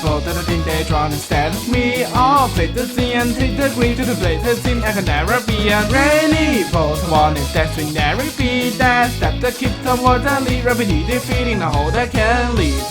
evil that I think they draw instead of me. All play the scene and take the green to the place. It seems I can never be a rain evil. The one is that we never repeat that. Step the keep the words and lead. Rapidly defeating the whole that can lead.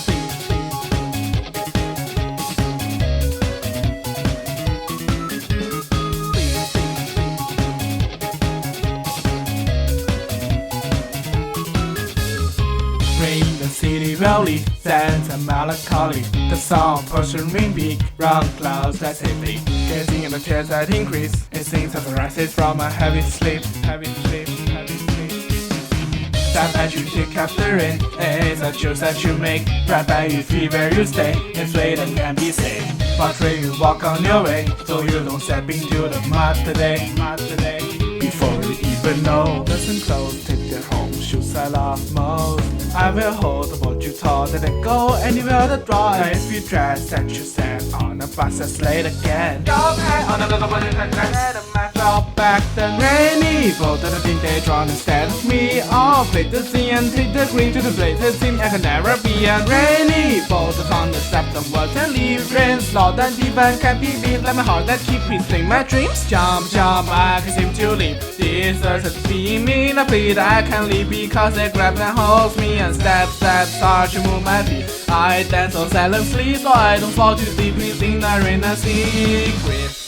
In the city valley, sands and melancholy. The song pursuing peak, round clouds that heavy. Gazing at the tears that increase. It sings as it rises from a heavy sleep, heavy sleep, heavy sleep. Step as you take up the rain. It's a choice that you make. Right by you feel where you stay. It's late and can be safe. But when you walk on your way, so you don't step into the mud today, mud today. Before you even know, listen close, take their home, shoes I love most. I will hold what you thought that I go anywhere to drive. If you dress that you stand on a bus that's late again. Go back on a little bit of that I felt back then. Rain evil that I think they draw instead of me. All play the scene and take the green to the place. It seems I can never be a rain evil. The fun that steps some words and leave. Rain slow and deep and can't be beat. Like my heart that keep reaching my dreams. Jump, jump, I can seem to leap. This earth is being me. I plead I can't leave because it grabs and holds me. And step, step, start to move my feet. I dance so silently so I don't fall too deeply in the rain and secret.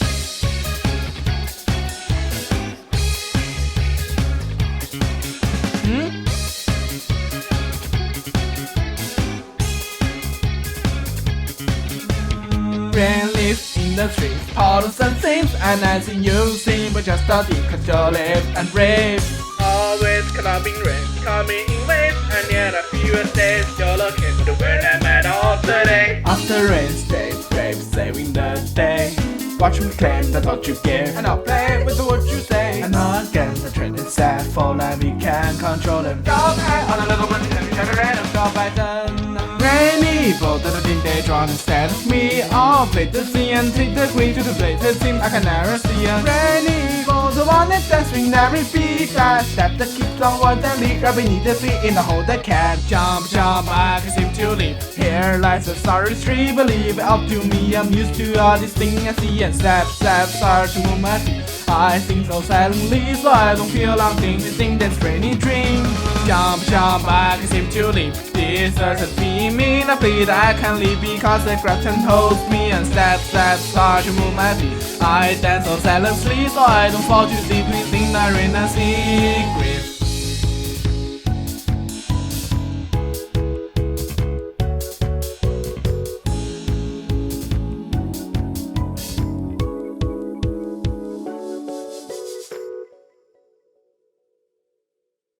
Rain lives in the streets, puddles and things, and I see you sing, but just a deep cut your lips and rave. Always coming rain, coming in waves, and yet I feel a state. You're looking for the word I met all the day. After rain, stay brave, saving the day. Watch me claim the thought you give, and I'll play with the words you say. And against the trend is set for life, we can control them. Go back on a little bit, and we can random go by then. Rain evil that I think they draw instead of me. All play the scene and take the green to the place. It seems I can never see a rain evil. The one that dance we never repeat. That step that keeps on one and lead. Right beneath the feet in the hole that can jump, jump, I can seem to leap. Here lies a sorry street, believe it up to me. I'm used to all these things I see. And step, step, start to move my feet. I sing so silently so I don't feel I'm thinking that's raining dream. Jump, jump, I can seem to leap. This earth is being mean. I plead I can't leave because it grabs and holds me. And step, step, start to move my feet. I dance so silently so I don't fall too deeply in the rain and secret.